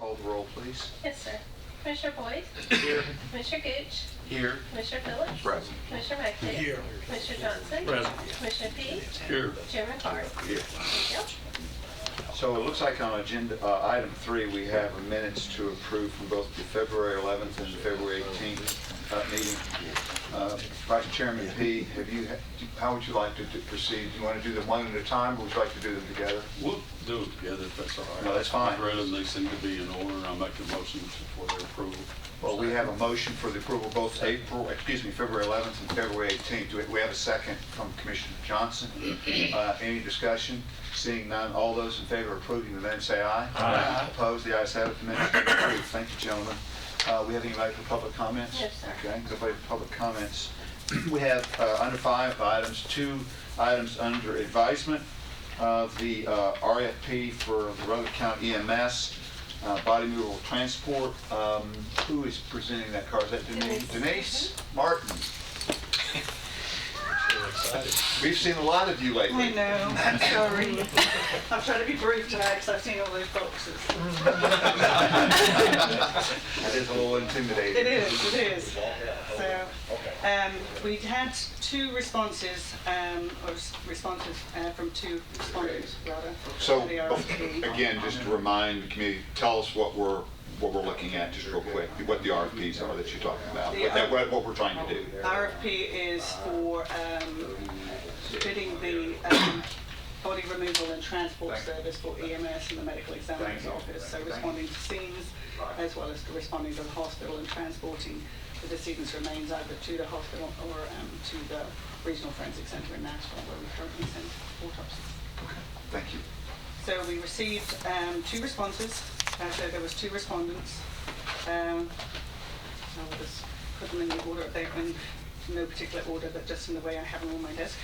call the roll, please? Yes, sir. Commissioner Boyd? Here. Commissioner Gooch? Here. Commissioner Phillips? Present. Commissioner McNeil? Here. Commissioner Johnson? Present. Commissioner Pease? Here. Chairman Carr? Here. Thank you. So it looks like on agenda item 3, we have minutes to approve from both the February 11th and the February 18th meeting. Vice Chairman P, how would you like to proceed? Do you want to do them one at a time, or would you like to do them together? We'll do them together if that's all right. No, that's fine. I've read them, they seem to be in order, I'll make a motion for their approval. Well, we have a motion for the approval of both February 11th and February 18th. Do we have a second from Commissioner Johnson? Any discussion? Seeing none, all those in favor of approving the minutes say aye. Aye. Opposed? The ayes have it. The minutes are approved. Thank you, gentlemen. We have anybody for public comments? Yes, sir. Okay, nobody for public comments. We have under 5 items, 2 items under advisement. The RFP for the Rutherford County EMS, body movable transport. Who is presenting that car? Is that Denise? Denise Martin. We've seen a lot of you lately. I know, I'm sorry. I'm trying to be brief tonight because I've seen all those boxes. That is a little intimidating. It is. So, we had 2 responses, from 2 respondents, rather. So, to the RFP. again, just to remind the community, tell us what we're looking at, just real quick, what the RFPs are that you're talking about, what we're trying to do. RFP is for bidding the body removal and transport service for EMS and the medical examiner's office. So responding to scenes, as well as responding to the hospital and transporting the decedent's remains either to the hospital or to the Regional Forensic Center in Nashville, where we currently send autopsies. Okay, thank you. So we received 2 responses. So there was 2 respondents. I'll just put them in the order, they're in no particular order, but just in the way I have them on my desk.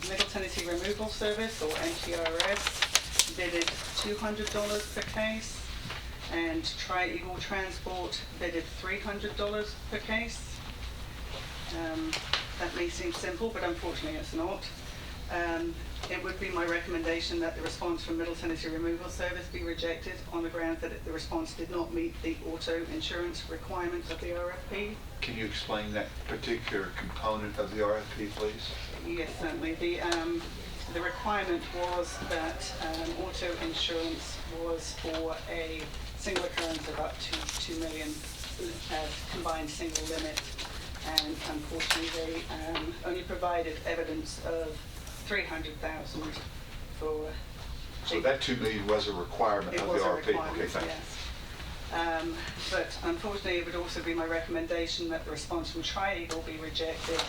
Middle Tennessee Removal Service, or MTRS, bidded $200 per case, and Tri-Eagle Transport bidded $300 per case. That may seem simple, but unfortunately it's not. It would be my recommendation that the response from Middle Tennessee Removal Service be rejected on the grounds that the response did not meet the auto insurance requirements of the RFP. Can you explain that particular component of the RFP, please? Yes, certainly. The requirement was that auto insurance was for a single occurrence of up to $2 million combined single limit, and unfortunately they only provided evidence of $300,000 for. So that $2 million was a requirement of the RFP? It was a requirement, okay, thank you. yes. But unfortunately, it would also be my recommendation that the response from Tri-Eagle be rejected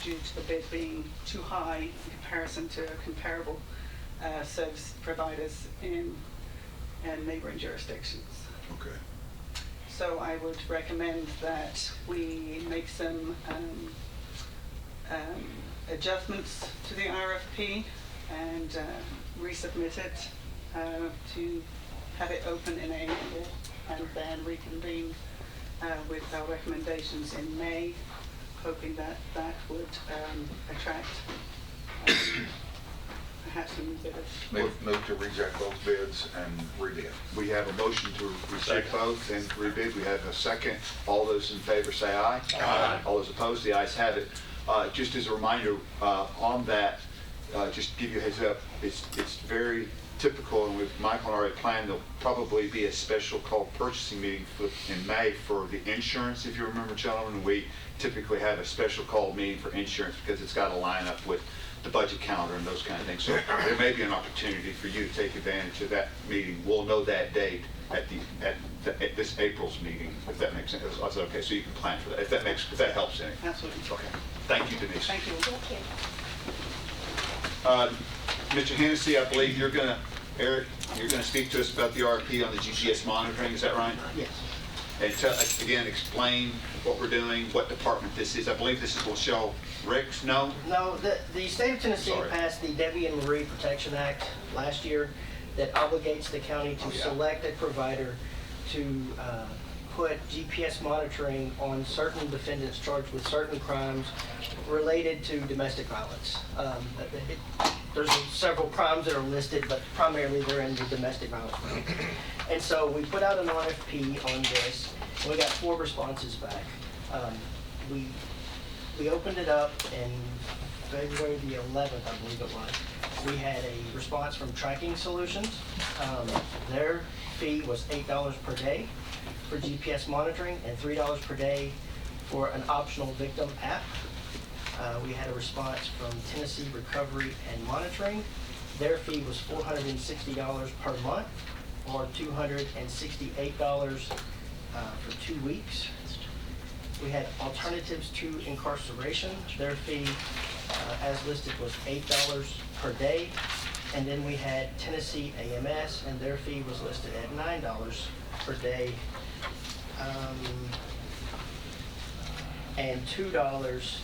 due to the bid being too high in comparison to comparable service providers in neighboring jurisdictions. Okay. So I would recommend that we make some adjustments to the RFP and resubmit it to have it open in April and then reconvene with our recommendations in May, hoping that that would attract perhaps some bidders. Move to reject both bids and rebid. We have a motion to reject both and rebid. We have a second. All those in favor say aye. Aye. All those opposed, the ayes have it. Just as a reminder on that, just to give you a heads up, it's very typical, and with Michael already planned, there'll probably be a special called purchasing meeting in May for the insurance. If you remember, gentlemen, we typically have a special called meeting for insurance because it's got to line up with the budget calendar and those kind of things. So there may be an opportunity for you to take advantage of that meeting. We'll know that date at this April's meeting, if that makes sense. That's okay, so you can plan for that, if that helps any. Absolutely. Okay. Thank you, Denise. Thank you. Mr. Hennessy, I believe Eric, you're going to speak to us about the RFP on the GPS monitoring, is that right? Yes. And again, explain what we're doing, what department this is. I believe this is Michelle Ricks, no? No, the state of Tennessee Sorry. passed the Debbie and Marie Protection Act last year that obligates the county to select a provider to put GPS monitoring on certain defendants charged with certain crimes related to domestic violence. there's several crimes that are listed, but primarily they're in the domestic violence. And so we put out an RFP on this, and we got 4 responses back. We opened it up in February the 11th, I believe it was. We had a response from Tracking Solutions. Their fee was $8 per day for GPS monitoring and $3 per day for an optional victim app. We had a response from Tennessee Recovery and Monitoring. Their fee was $460 per month, or $268 for 2 weeks. We had Alternatives to Incarceration. Their fee, as listed, was $8 per day. And then we had Tennessee AMS, and their fee was listed at $9 per day. And $2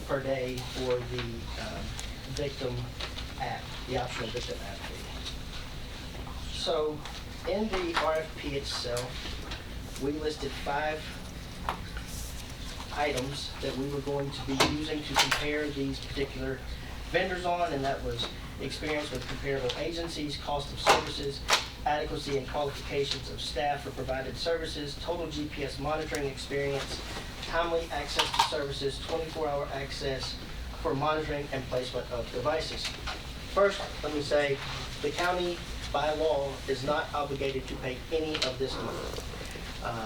per day for the victim app, the optional victim app fee. So in the RFP itself, we listed 5 items that we were going to be using to compare these particular vendors on, and that was experience with comparable agencies, cost of services, adequacy and qualifications of staff for provided services, total GPS monitoring experience, timely access to services, 24-hour access for monitoring and placement of devices. First, let me say, the county by law is not obligated to pay any of this money.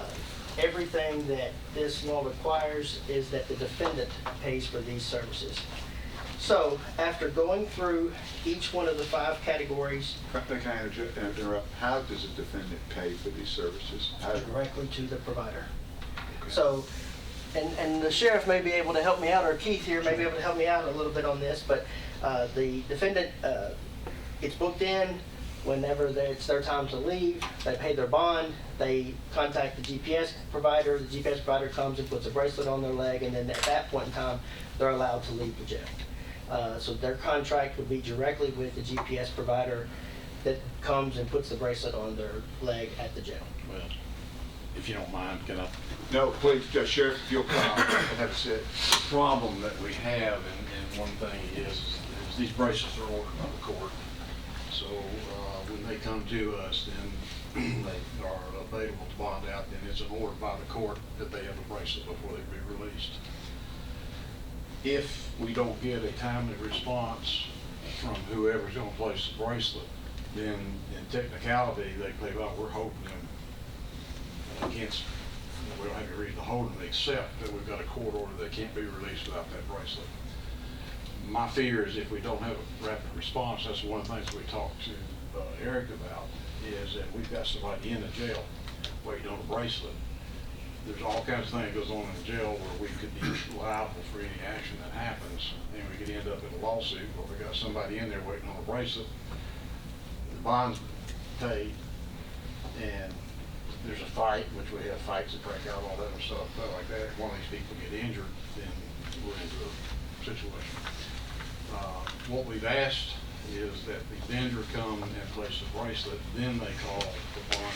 Everything that this law requires is that the defendant pays for these services. So, after going through each one of the 5 categories, Can I interrupt? How does a defendant pay for these services? directly to the provider. So, and the sheriff may be able to help me out, or Keith here may be able to help me out a little bit on this, but the defendant gets booked in. Whenever it's their time to leave, they pay their bond, they contact the GPS provider, the GPS provider comes and puts a bracelet on their leg, and then at that point in time, they're allowed to leave the jail. So their contract would be directly with the GPS provider that comes and puts the bracelet on their leg at the jail. Well, if you don't mind, can I? No, please, Sheriff, if you'll come out and have a sit. The problem that we have, and one thing is these bracelets are ordered by the court. So when they come to us, then they are available to bond out, and it's an order by the court that they have a bracelet before they be released. If we don't get a timely response from whoever's going to place the bracelet, then in technicality, they say, well, we're holding them against, we don't have any reason to hold them, except that we've got a court order that can't be released without that bracelet. My fear is if we don't have a rapid response, that's one of the things we talked to Eric about, is that we've got somebody in the jail waiting on a bracelet. There's all kinds of things that goes on in the jail where we could be liable for any action that happens, and we could end up in a lawsuit where we got somebody in there waiting on a bracelet, the bond's paid, and there's a fight, which we have fights that break out, all that other stuff like that. If one of these people get injured, then we're into a situation. What we've asked is that the vendor come and place the bracelet, then they call the bond,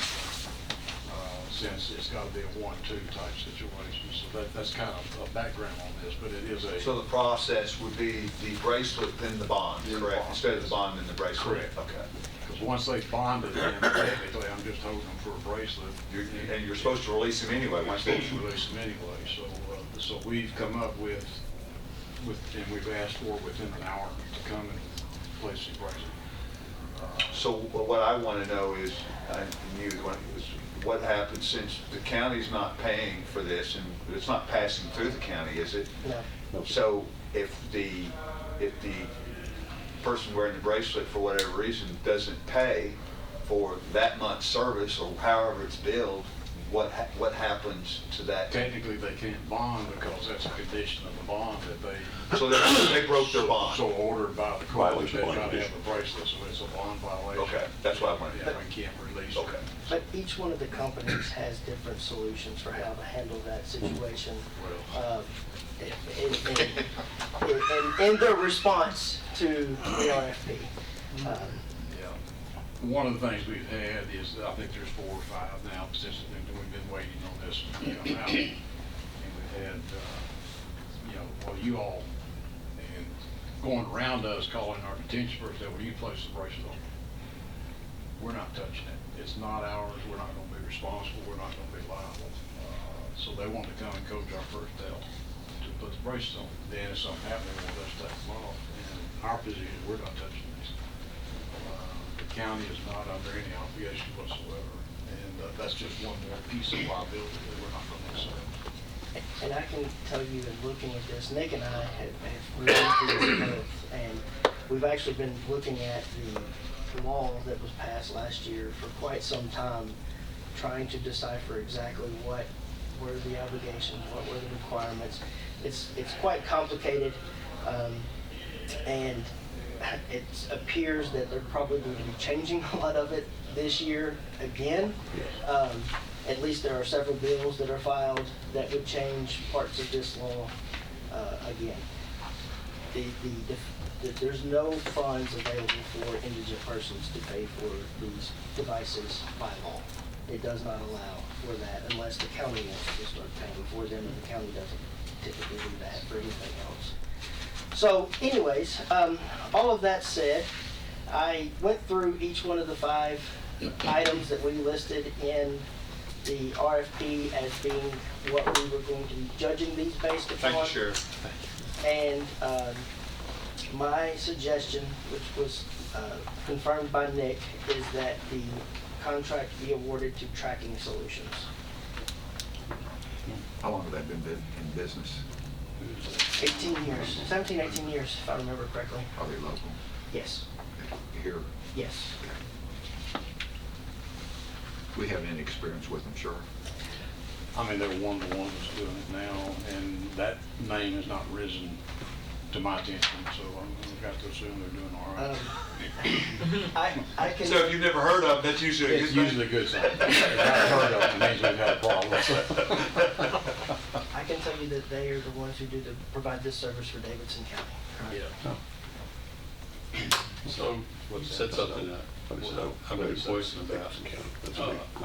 since it's got to be a 1-2 type situation. So that's kind of a background on this, but it is a... So the process would be the bracelet, then the bond, Then the correct? bond. Instead of the bond, then the bracelet? Correct. Okay. Because once they've bonded, then technically I'm just holding them for a bracelet. And you're supposed to release them anyway, once they... Release them anyway. So we've come up with, and we've asked for within an hour to come and place the bracelet. So what I want to know is, what happens since the county's not paying for this, and it's not passing through the county, is it? No. So if the person wearing the bracelet, for whatever reason, doesn't pay for that month's service, or however it's billed, what happens to that? Technically, they can't bond because that's a condition of the bond that they... So they broke their bond? So ordered by the court, Violation they've of got to bond. have a bracelet, so it's a bond violation. Okay, that's what I wanted. Yeah, they can't release it. Okay. But each one of the companies has different solutions for how to handle that situation. In their response to the RFP. Yeah. One of the things we've had is, I think there's 4 or 5 now, since we've been waiting on this to come out. And we've had, well, you all, and going around us, calling our detention person, say, well, you place the bracelet on. We're not touching it. It's not ours. We're not gonna be responsible. We're not gonna be liable. So they want to come and coach our personnel to put the braces on. Then if something happens, well, let's take them off. And our position, we're not touching these. The county is not under any obligation whatsoever. And that's just one more piece of liability that we're not going to accept. And I can tell you, in looking at this, Nick and I have reviewed these both, and we've actually been looking at the law that was passed last year for quite some time, trying to decipher exactly what were the obligations, what were the requirements. It's quite complicated, and it appears that they're probably going to be changing a lot of it this year again. At least there are several bills that are filed that would change parts of this law again. There's no funds available for indigent persons to pay for these devices by law. It does not allow for that unless the county wants to start paying for them, and the county doesn't typically do that for anything else. So anyways, all of that said, I went through each one of the 5 items that we listed in the RFP as being what we were going to be judging these based upon. Thank you, Sheriff. And my suggestion, which was confirmed by Nick, is that the contract be awarded to Tracking Solutions. How long have they been in business? 18 years, 17, 18 years, if I remember correctly. Are they local? Yes, Here? yes. We haven't any experience with them, sure. I mean, they're one of the ones that's doing it now, and that name has not risen to my attention, so I've got to assume they're doing all right. I can. So if you've never heard of them, that's usually a good It's thing. usually a good sign. If I've heard of it, it means we've had a problem. I can tell you that they are the ones who provide this service for Davidson County. So, you said something that I've got a question about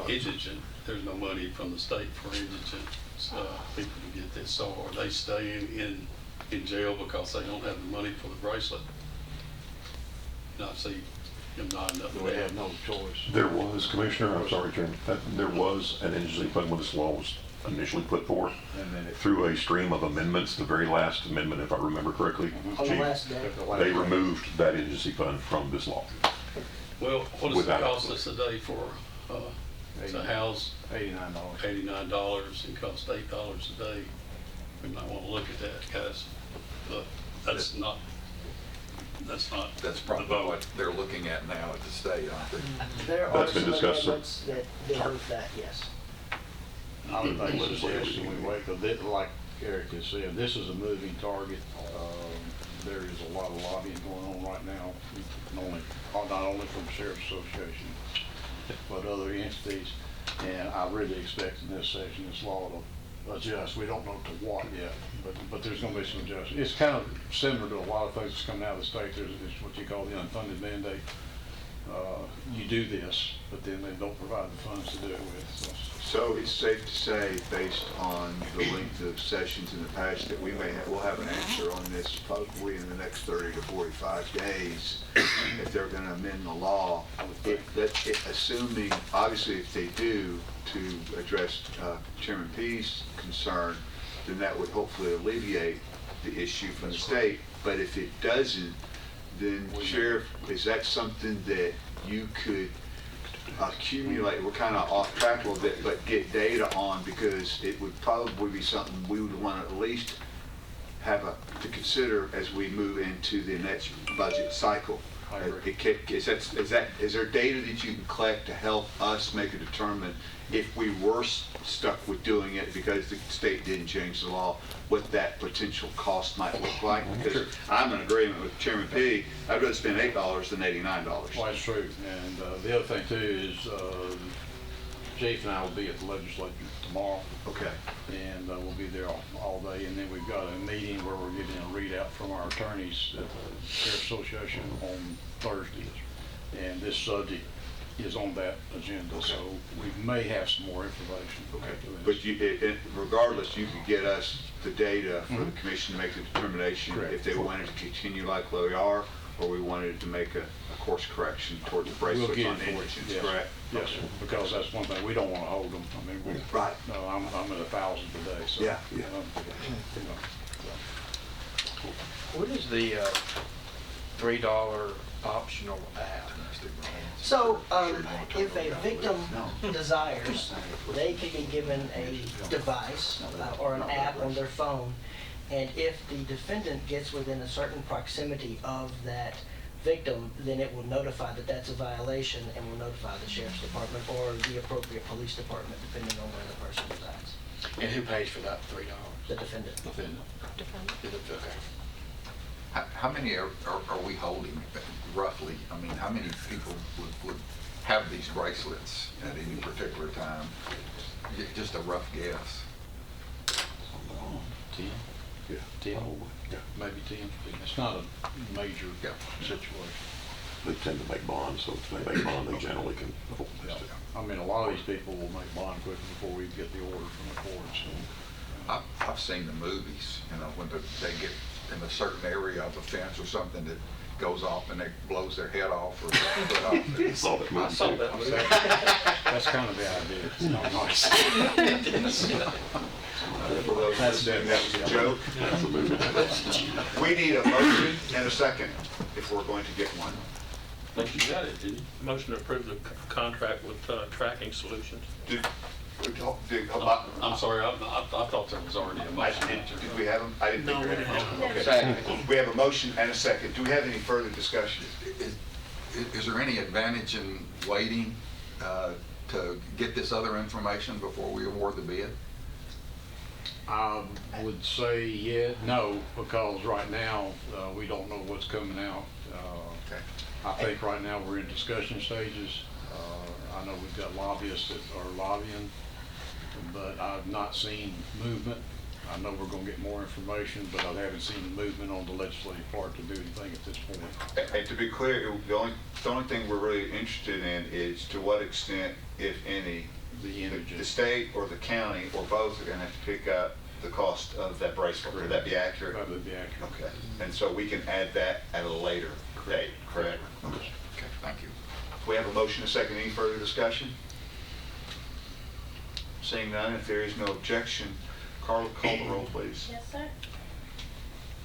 indigent. There's no money from the state for indigent people to get this. So are they staying in jail because they don't have the money for the bracelet? And I see them nodding up and We down. have no choice. There was, Commissioner, I'm sorry, Chairman, there was an indigency fund when this law was initially put forth And then through a stream of amendments. The very last amendment, if I remember correctly, On the Chief, last day. they removed that indigency fund from this law. Well, what does it Without- cost us a day for to house $89. $89 and cost $8 a day? We might want to look at that, guys. But that's not That's the probably vote. what they're looking at now at the state, aren't they? There are That's been some discussed, sir. amendments that deal with that, yes. I would make a suggestion we wait, because like Eric has said, this is a moving target. There is a lot of lobbying going on right now, not only from the Sheriff's Association, but other entities. And I really expect in this session, this law to adjust. We don't know to what yet, but there's gonna be some adjustment. It's kind of similar to a lot of things that's coming out of the state. There's what you call the unfunded mandate. You do this, but then they don't provide the funds to do it with. So it's safe to say, based on the length of sessions in the past, that we'll have an answer on this probably in the next 30 to 45 days, if they're gonna amend the law. Assuming, obviously, if they do, to address Chairman P's concern, then that would hopefully alleviate the issue from the state. But if it doesn't, then Sheriff, is that something that you could accumulate? We're kind of off track a little bit, but get data on, because it would probably be something we would want to at least have to consider as we move into the next budget cycle. I agree. Is there data that you can collect to help us make a determination if we were stuck with doing it because the state didn't change the law, what that potential cost might look like? Because I'm in agreement with Chairman P. I'd rather spend $8 than $89. Well, that's true. And the other thing too is Chief and I will be at the legislature tomorrow. Okay. And we'll be there all day. And then we've got a meeting where we're getting a readout from our attorneys at the Sheriff's Association on Thursdays. And this subject is on that agenda, so we may have some more information. after this. But regardless, you could get us the data for the commission to make the determination Correct. if they wanted to continue like they are, or we wanted to make a course correction towards the We'll bracelets get on it for you, indigents, yes. correct? Yes, sir, because that's one thing, we don't want to hold them. I mean, Right. no, I'm at 1,000 today, so. Yeah. you know, What is the $3 optional app? So, if a victim desires, they can be given a device or an app on their phone, and if the defendant gets within a certain proximity of that victim, then it will notify that that's a violation and will notify the sheriff's department or the appropriate police department, depending on where the person resides, And who pays for that $3? the defendant. Okay. How many are we holding roughly? I mean, how many people would have these bracelets at any particular time? Just a rough guess. 10? Yeah. 10? Yeah. Maybe 10. It's not a major Yeah. situation. They tend to make bonds, so if they make bond, they generally can afford this. I mean, a lot of these people will make bond quickly before we get the order from the courts. I've seen the movies, you know, when they get in a certain area of a fence or something that goes off and it blows their head off or foot off. I saw that movie. I saw too. that movie. That's kind of the idea. It's not nice. For those listening, that was a joke. That's a movie. We need a motion and a second if we're going to get one. I think you got it, didn't you? Motion to approve the contract with Tracking Solutions. I'm sorry, I thought there was already a motion. Did we have them? I didn't think we had them. Okay. Second. We have a motion and a second. Do we have any further discussion? Is there any advantage in waiting to get this other information before we award the bid? I would say no, because right now, we don't know what's coming out. Okay. I think right now we're in discussion stages. I know we've got lobbyists that are lobbying, but I've not seen movement. I know we're gonna get more information, but I haven't seen the movement on the legislative part to do anything at this point. And to be clear, the only thing we're really interested in is to what extent, if any, the state or the county or both are gonna have to pick up the cost of that bracelet. Would that be accurate? That would be accurate. Okay. And so we can add that at a later date, correct? Okay, thank you. We have a motion, a second. Any further discussion? Seeing none, if there is no objection, Carla, call the roll, please. Yes, sir.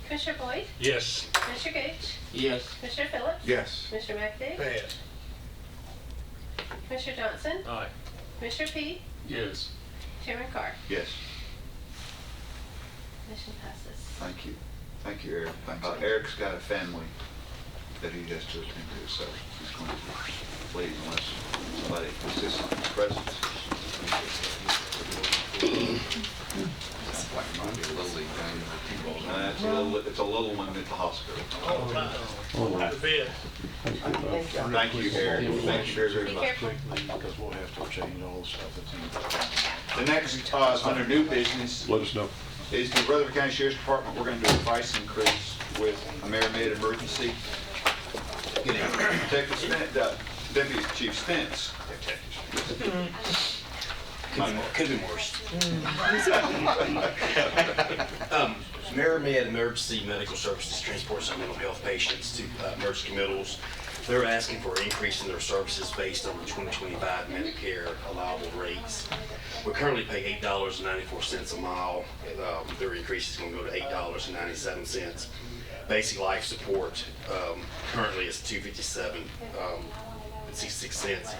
Commissioner Boyd? Yes. Commissioner Gooch? Yes. Commissioner Phillips? Yes. Commissioner McAdoo? Yes. Commissioner Johnson? Aye. Commissioner Peete? Yes. Chairman Carr? Yes. Motion passes. Thank you. Thank you, Eric. Thanks, Eric. Eric's got a family that he has to attend to, so he's going to leave unless somebody insists on his presence. Sounds like it might be a little league game or T-ball. It's a little one at the hospital. Thank Thank you. you, Eric. Thank you very, very Be much. careful. Because we'll have to change all the stuff that's in there. The next, under new business, Let us know. is the Rutherford County Sheriff's Department. We're going to do a price increase with AmeriMed Emergency. Detective Spence, Deputy Chief Spence. Could be worse. AmeriMed Emergency Medical Services transports some mental health patients to emergency medicals. They're asking for an increase in their services based on the 2025 Medicare allowable rates. We currently pay $8.94 a mile. Their increase is going to go to $8.97. Basic life support currently is $257.66,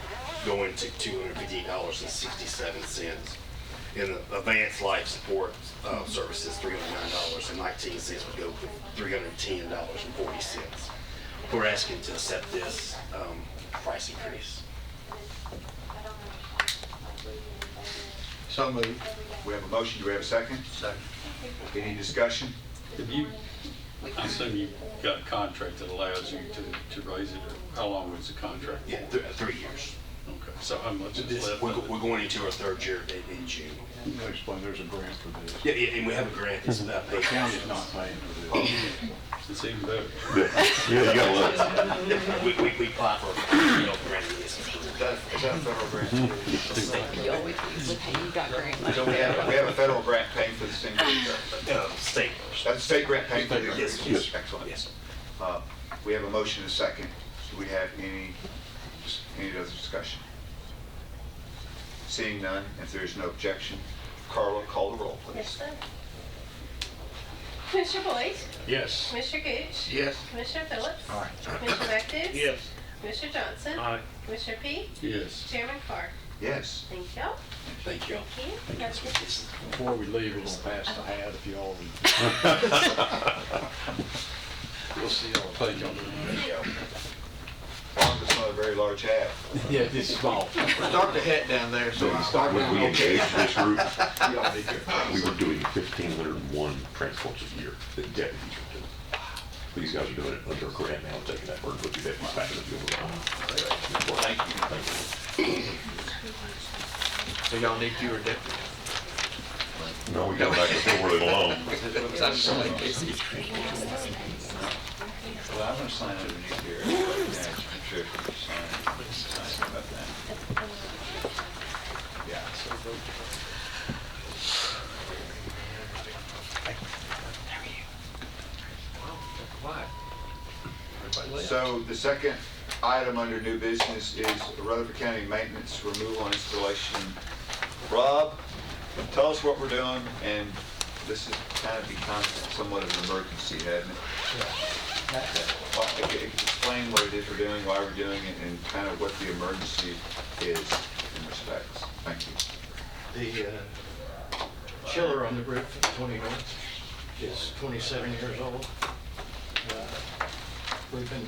going to $258.67. And the advanced life support services, $309.19 would go to $310.40. We're asking to accept this price increase. So moved. We have a motion. Do we have a second? Second. Any discussion? Have you, I assume you've got a contract that allows you to raise it, or how long was the contract? Yeah, 3 years. Okay, so how much is left? We're going into our third year in June. I'll explain, there's a grant for this. Yeah, and we have a grant that's The paid. county's not paying for this. It's even better. Yeah, you gotta look. We apply for grant in this. that federal grant? You got grant money. So we have a federal grant paying for the single. State. That's state grant paying for the. Yes. Yes, excellent. Yes. We have a motion and a second. Do we have any other discussion? Seeing none, if there is no objection, Carla, call the roll, please. Yes, sir. Commissioner Boyd? Yes. Commissioner Gooch? Yes. Commissioner Phillips? Aye. Commissioner Baptiste? Yes. Commissioner Johnson? Aye. Commissioner Peak? Yes. Chairman Carr? Yes. Thank you. Thank you. Thank you. That's good. Before we leave, we're gonna pass the hat if y'all would. We'll see y'all. Thank you. Long as it's not a very large hat. Yeah, this is small. Start the hat down there, so When we engaged this group, Y'all be careful. we were doing 1,501 transports a year that deputies were doing. These guys are doing it under a grant now, taking that burden, put your deputies back in the field. Thank you. So y'all need fewer deputies. No, we got back to where they belong. Well, I'm going to sign underneath here. Yeah, I'm sure if you sign about that. Yeah. So the second item under new business is Rutherford County Maintenance Removal and Installation. Rob, tell us what we're doing, and this has kind of become somewhat of an emergency, hasn't it? Explain what it is we're doing, why we're doing it, and kind of what the emergency is in respects. Thank you. The chiller on the roof at 20 North is 27 years old. We've been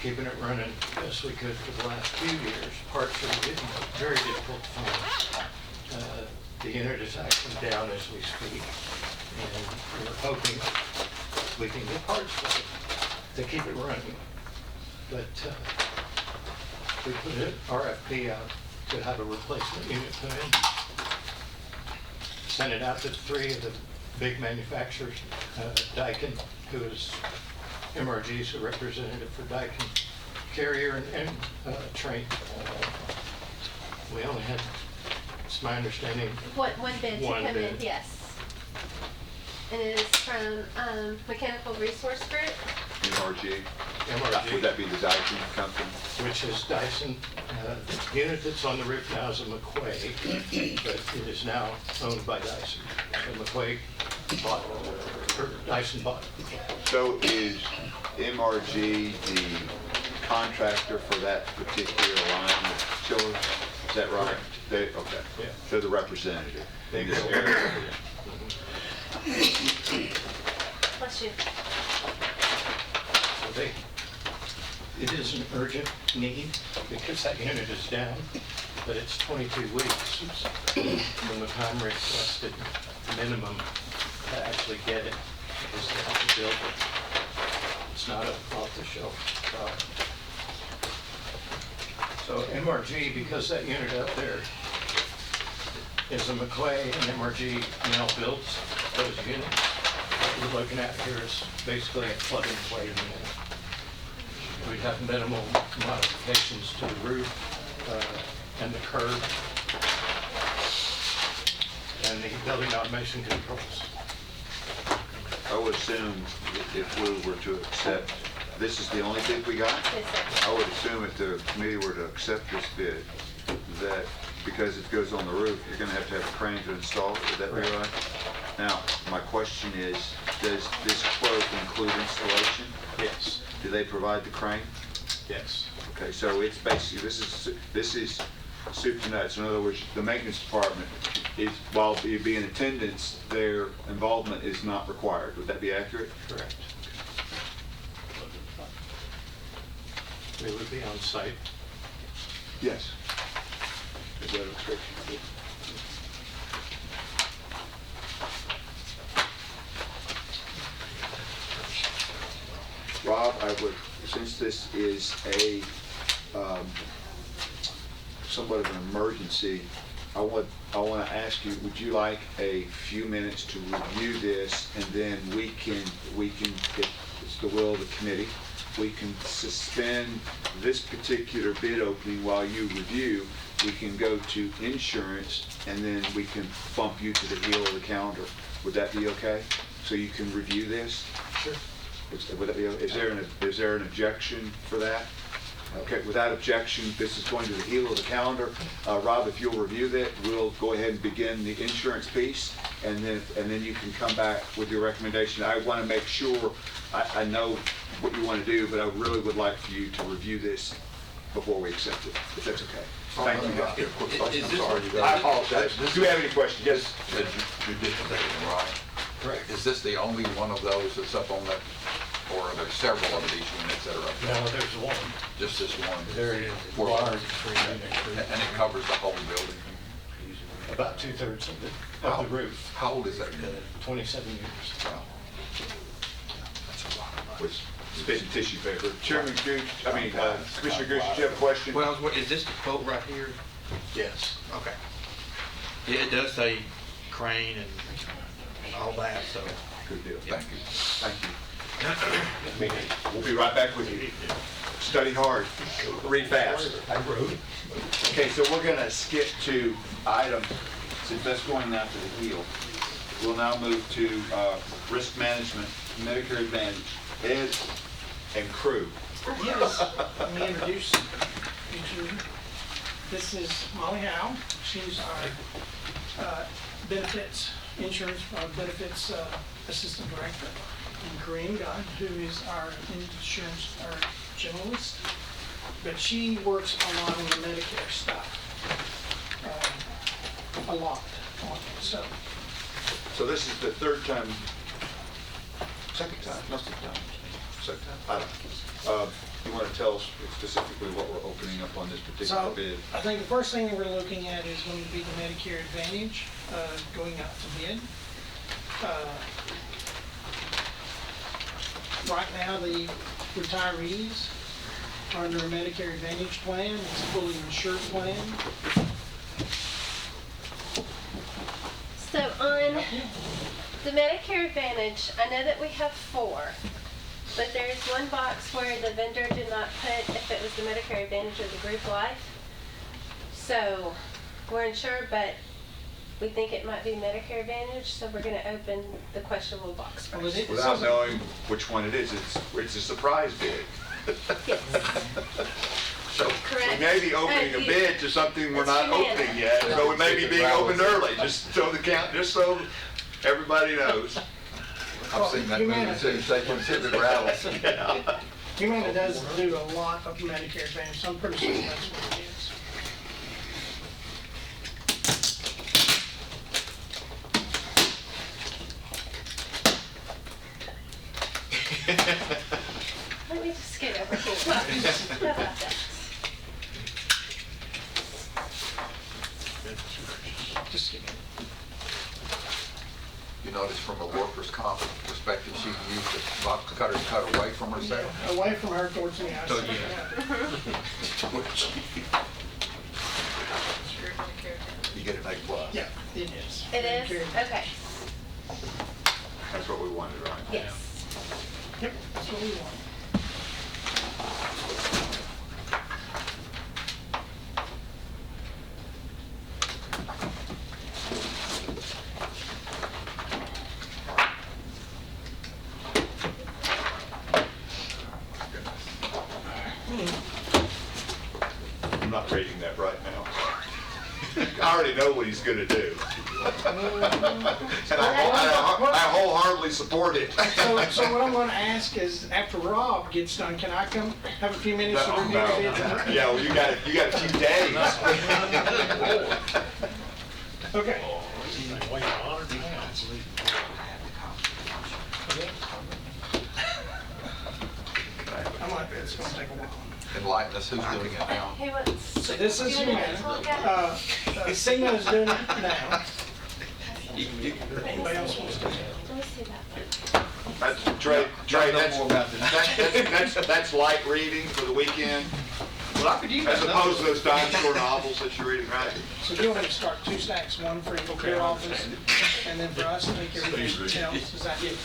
keeping it running best we could for the last few years. Parts are getting very difficult to find. The unit is actually down as we speak, and we're hoping we can get parts for it to keep it running. But we put an RFP out to have a replacement unit put in. Sent it out to 3 of the big manufacturers. Daikin, who is MRG's a representative for Daikin, Carrier, and Train. We only had, it's my understanding, One bid to One come in, bid. yes. And it is from Mechanical Resource Group. MRG. MRG. Would that be the Dyson company? which is Dyson. The unit that's on the roof now is a McQuay, but it is now owned by Dyson. So McQuay bought, or Dyson bought. So is MRG the contractor for that particular line of chillers? Is that right? They, okay. Yeah. They're the representative in this area. Bless you. So it is an urgent need because that unit is down, but it's 22 weeks from the time requested minimum to actually get it, because they have to build it. It's not an off-the-shelf product. So MRG, because that unit up there is a McQuay, and MRG now builds those units. What we're looking at here is basically a plug-and-play unit. We'd have minimal modifications to the roof and the curb and the building automation controls. I would assume if we were to accept, this is the only bid we got? Yes, sir. I would assume if the committee were to accept this bid, that because it goes on the roof, you're gonna have to have a crane to install it, would that be right? Now, my question is, does this quote include installation? Yes, Do they provide the crane? yes. Okay, so it's basically, this is soup to nuts. In other words, the maintenance department is, while you be in attendance, their involvement is not required. Would that be accurate? Correct. We would be on site. Yes. Is that a description? Rob, I would, since this is a somewhat of an emergency, I want to ask you, would you like a few minutes to review this, and then we can, if it's the will of the committee, we can suspend this particular bid opening while you review, we can go to insurance, and then we can bump you to the heel of the calendar. Would that be okay? So you can review this? Sure. Would that be, is there an objection for that? Okay, without objection, this is going to the heel of the calendar. Rob, if you'll review that, we'll go ahead and begin the insurance piece, and then you can come back with your recommendation. I want to make sure, I know what you want to do, but I really would like for you to review this before we accept it, if that's okay. Thank you. Is this- I apologize. Do you have any questions? Yes? Judicial rating, right? Correct. Is this the only one of those that's up on that, or are there several of these units that are up there? No, there's one. Just this one? Very For- large And it covers the whole building? about 2/3 of the roof. How old is that unit? 27 years. Wow. That's a lot of money. With spit and tissue paper. Chairman Gooch, Commissioner Gooch, did you have a question? Well, is this the quote right here? Yes. Okay. Yeah, it does say crane and all that, so. Good deal. Thank you. Thank you. We'll be right back with you. Study hard, read fast. I wrote. Okay, so we're gonna skip to item, since that's going now to the heel. We'll now move to risk management, Medicare Advantage, Ed and crew. Yes, let me introduce you to, this is Molly Howe. She's our benefits, insurance benefits assistant director. And Corinne Gunn, who is our insurance, our generalist. But she works a lot on the Medicare stuff, a lot on it, so. So this is the third time, second time, must have done, second time, I don't know. You want to tell us specifically what we're opening up on this particular So, bid? I think the first thing that we're looking at is going to be the Medicare Advantage, going out to bid. Right now, the retirees are under a Medicare Advantage plan. It's a fully insured plan. So on the Medicare Advantage, I know that we have 4, but there's one box where the vendor did not put if it was the Medicare Advantage or the group life. So we're insured, but we think it might be Medicare Advantage, so we're going to open the questionable box Well, first. it is- Without knowing which one it is, it's a surprise bid. Yes. So we Correct. may be opening a bid to something we're It's not shenanigans. opening yet, so we may be being opened early, just so just so everybody knows. I've seen that movie, so you say consider rattles. Humana does do a lot of Medicare Advantage, so I'm pretty sure that's what it is. Let me just get over here. How about that? Just give me. You notice from a worker's comp perspective, she can use the box cutter to cut away from herself. Away from her towards me, I So, see. You get an A plus. Yeah, it is. It is? Medicare. Okay. That's what we wanted, right? Yes. Yep, that's what we want. I'm not reading that right now. I already know what he's gonna do. And I wholeheartedly support it. So what I'm gonna ask is, after Rob gets done, can I come have a few minutes to review the bids? Yeah, well, you got a few days. Okay. I might, it's gonna take a while. Enlighten us, who's doing it now? Who wants? So this is You wanna Humana. look at it? Cigna's doing it now. Anybody else wants to? Let me see that. That's Trey, that's light reading for the weekend, Well, I could use as that opposed to number. those dime store novels that you're reading, right? So you want to start 2 stacks, one for your care office, and then for us to take everything else, is that it?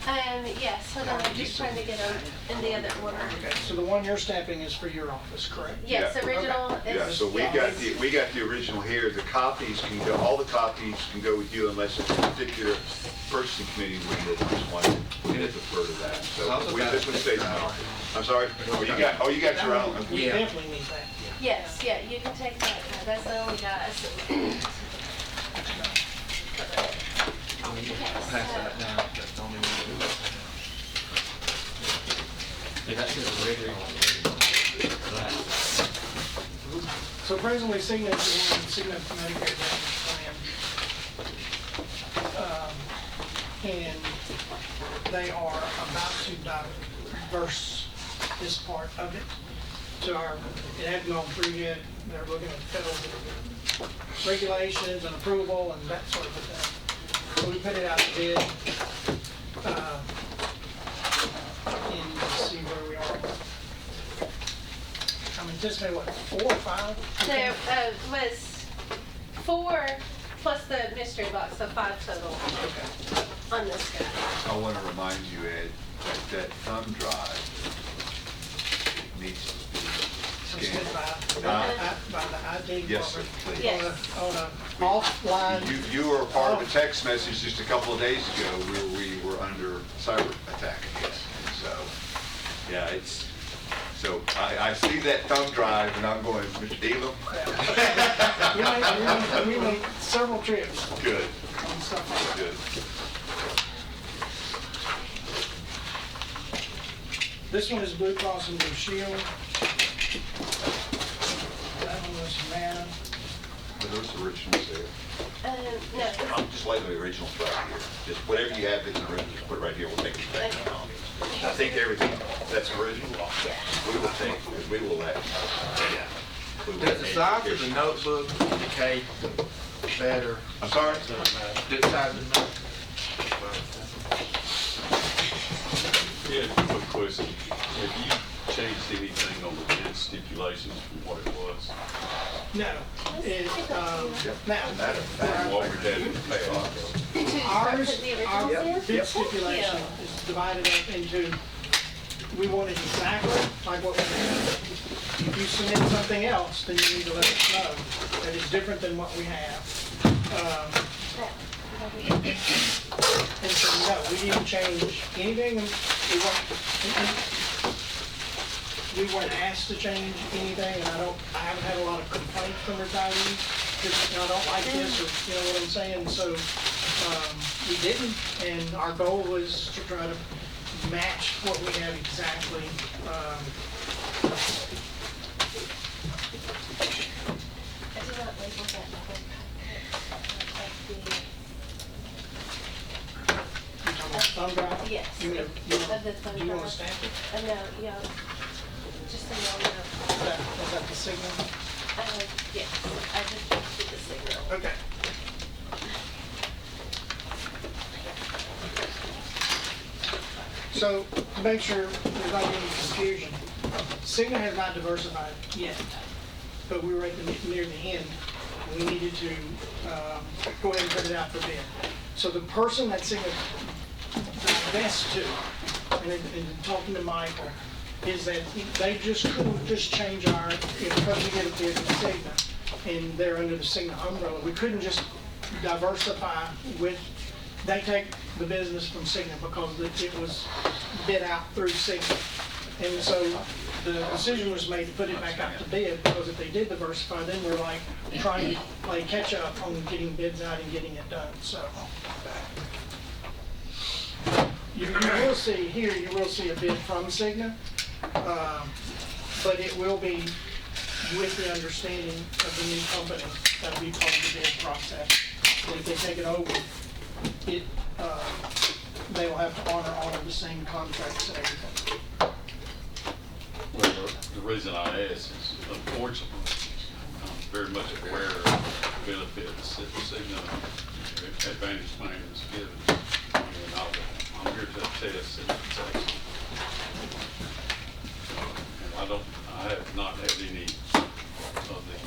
Yes, hold on, I'm just trying to get them in the other order. Okay, so the one you're stamping is for your office, correct? Yes, Yeah. original is. Yeah, so we got the original here. The copies can go, all the copies can go with you unless it's a particular purchasing committee would just want to defer to that. So this one stays in my office. I'm sorry? Oh, you got your own. We Yeah. definitely need that. Yes, yeah, you can take that. That's the only guys. Pass that down, that's the only one. Yeah, that's just regular. So presently, Cigna is the Cigna Medicare Advantage plan. And they are about to diverse this part of it to it hadn't gone through yet. They're looking at federal regulations and approval and that sort of a thing. So we put it out to bid, and see where we are. I'm anticipating, what, 4 or 5? There was 4 plus the mystery box, so 5 total on this guy. I want to remind you, Ed, that thumb drive needs to be Submitted scanned. by the ID Yes, sir, department. please. Yes. On a offline. You were part of a text message just a couple of days ago where we were under cyber attack again. So, yeah, so I see that thumb drive and I'm going, Mr. Elam? We made several trips Good, on stuff like that. good. This one is Blue Cross and Blue Shield. That one was Humana. Are those originals there? No. I'll just lay the originals right here. Just whatever you have that's original, just put it right here. We'll take it back. I think everything that's original, we will take, because we will let. Does the size of the notebook indicate better? I'm sorry? Does the size of the note? Yeah, quick question. Have you changed anything on the bid stipulations from what it was? No. Now, And what we had in the past? ours, Put the originals our in? bid stipulation is divided up into, we want it exactly like what we have. If you submit something else, then you need to let us know that it's different than what we have. And so, no, we didn't change anything. We weren't asked to change anything, and I haven't had a lot of complaints from retirees, just, I don't like this, or, you know what I'm saying? So, we didn't, and our goal was to try to match what we have exactly. I did not label that in the whole packet. You talking about thumb drive? Yes. You want Of the thumb do you want drive. to stamp it? No, yeah, just so y'all know. Is that the signal? Yes, I just did the signal. Okay. So, to make sure there's not any confusion, Cigna has not diversified yet, but we were at near the end. We needed to go ahead and put it out for bid. So the person that Cigna best to, and talking to Michael, is that they just couldn't just change our, because we get a bid from Cigna, and they're under the Cigna umbrella, we couldn't just diversify with, they take the business from Cigna because it was bid out through Cigna. And so the decision was made to put it back out to bid, because if they did diversify, then we're like trying to play catch up on getting bids out and getting it done, so. You will see here, you will see a bid from Cigna, but it will be with the understanding of the new company that'll be part of the bid process. And if they take it over, they will have to honor all of the same contracts and everything. Well, the reason I ask is, unfortunately, I'm very much aware of the benefits that the Cigna Advantage Plan is given. And I'm here to attest that it's excellent. And I have not had any of the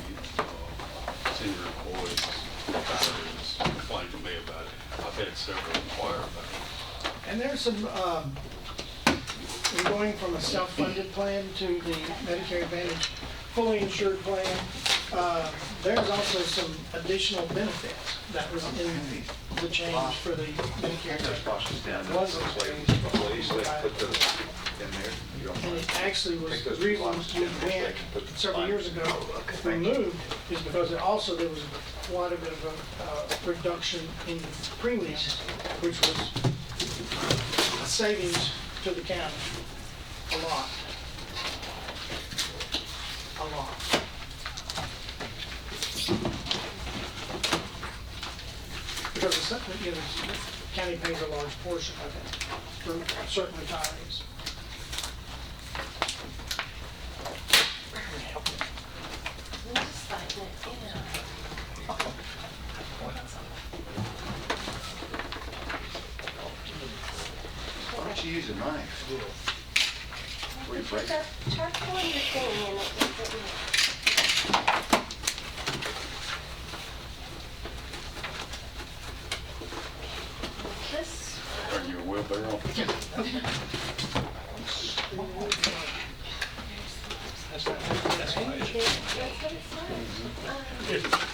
senior employees, retirees complain to me about it. I've had several inquire about it. And there's some, we're going from a self-funded plan to the Medicare Advantage fully insured plan. There's also some additional benefits that was in the change for the Medicare. Wasn't and it actually was the reason we went several years ago, we moved, is because there was quite a bit of a reduction in premiums, which was a savings to the county. A lot. Because it's something, the county pays a large portion of it for certain retirees. I'm just lighting it, Why don't you use a knife? Where you break it? That charcoal in your thing and it doesn't. This. Are you a wheelbarrow? That's what it That's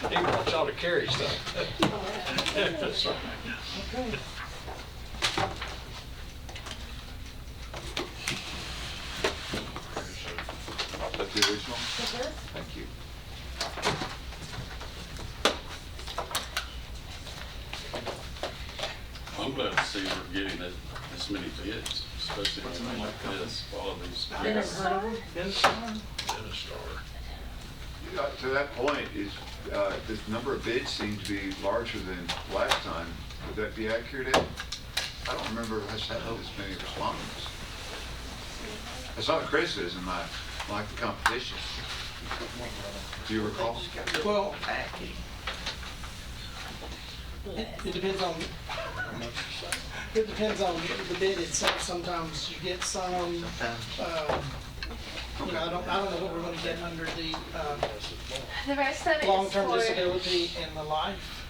He wants y'all to carry stuff. says. Okay. That's the original? Thank you. I'm glad to see we're getting this many bids, especially on something like this, all of these. I've never heard of them. To that point, the number of bids seem to be larger than last time. Would that be accurate, Ed? I don't remember us having this many respondents. That's not a criticism, I like the competition. Do you recall? Well, it depends on, the bid itself. Sometimes you get some, you know, I don't know what we're gonna get under the, The rest of it is long-term for. disability and the life.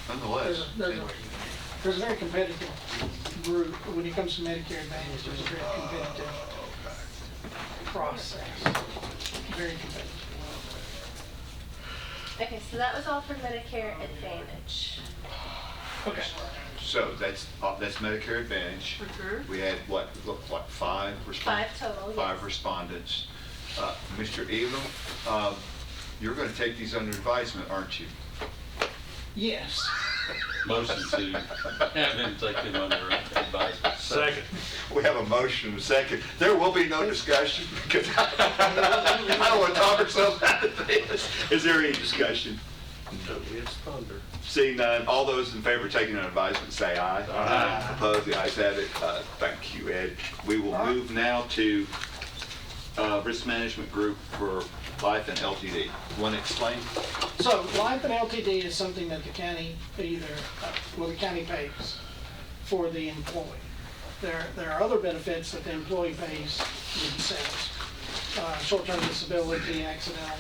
Nonetheless, There's a very competitive group. When it comes to Medicare Advantage, there's a very competitive process. Very competitive. Okay, so that was all for Medicare Advantage. Okay. so that's Medicare Advantage. We had what, five respondents? Five total, yes. Five respondents. Mr. Elam, you're going to take these under advisement, aren't you? Yes. Motion to have him take them under advisement. Second. We have a motion, a second. There will be no discussion because I don't want to talk ourselves out of this. Is there any discussion? No, it's thunder. Seeing none, all those in favor of taking an advisement say aye. Aye. Opposed, the ayes have it. Thank you, Ed. We will move now to Risk Management Group for Life and LTD. Want to explain? So life and LTD is something that the county the county pays for the employee. There are other benefits that the employee pays themselves. Short-term disability, accidental,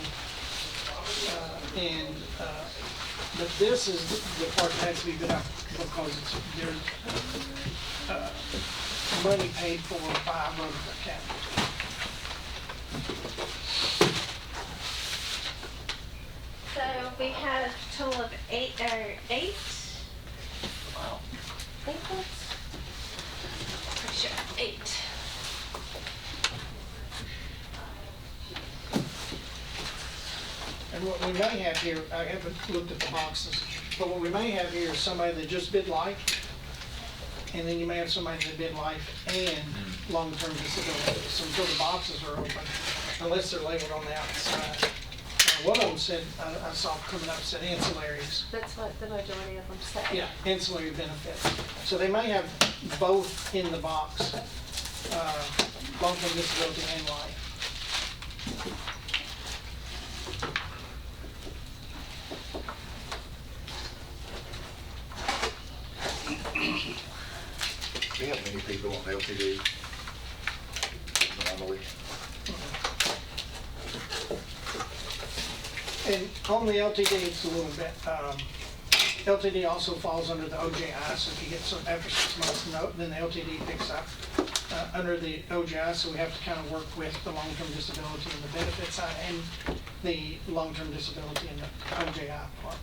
but this is the part that has to be good out because there's money paid for by Rutherford County. So we have a total of eight. Wow. I think that's, pretty sure, 8. And what we may have here, I haven't looked at the boxes, but what we may have here is somebody that just bid life, and then you may have somebody that bid life and long-term disability. So until the boxes are open, unless they're labeled on the outside. One of them said, I saw coming up, said ancillaries. That's what the majority of them say. Yeah, ancillary benefits. So they may have both in the box, long-term disability and life. We have many people on LTD normally. And on the LTD, it's a little bit, LTD also falls under the OJI, so if you get some, after 6 months, no, then the LTD picks up under the OJI, so we have to kind of work with the long-term disability and the benefit side and the long-term disability and the OJI part.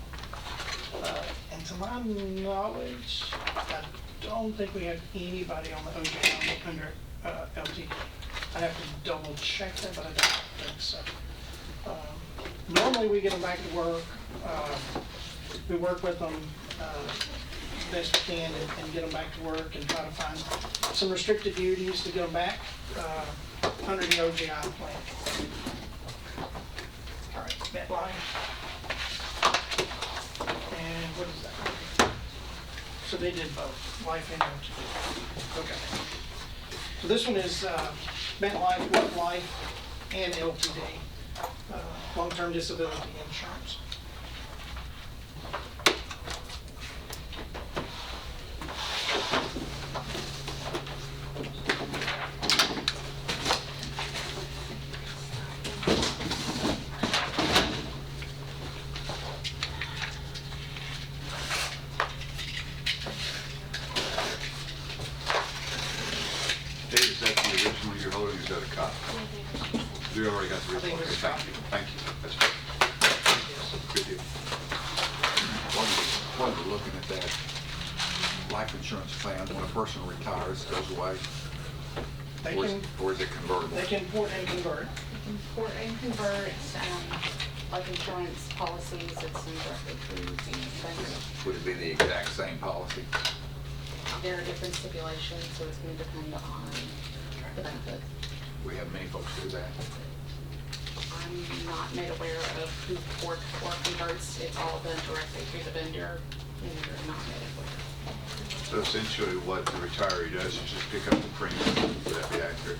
And to my knowledge, I don't think we have anybody on the OJI under LTD. I have to double check that, but I don't think so. Normally we get them back to work. We work with them best we can and get them back to work and try to find some restricted duties to get them back under the OJI plan. All right, MetLife. And what is that? So they did both, life and LTD. Okay. So this one is MetLife, What Life, and LTD, long-term disability insurance. Dave, is that the original you're holding, or is that a copy? You already got the original. Okay, thank you. Thank you. That's good deal. While you're looking at that life insurance plan, when a person retires, goes away, They or can, is it convertible? they can port and convert. Import and convert life insurance policies, it's directly through the vendor. Would it be the exact same policy? There are different stipulations, so it's going to depend on the benefit. We have many folks do that. I'm not made aware of who port or converts. It's all done directly through the vendor, and you're not made aware. So essentially what the retiree does is just pick up the premium. Would that be accurate?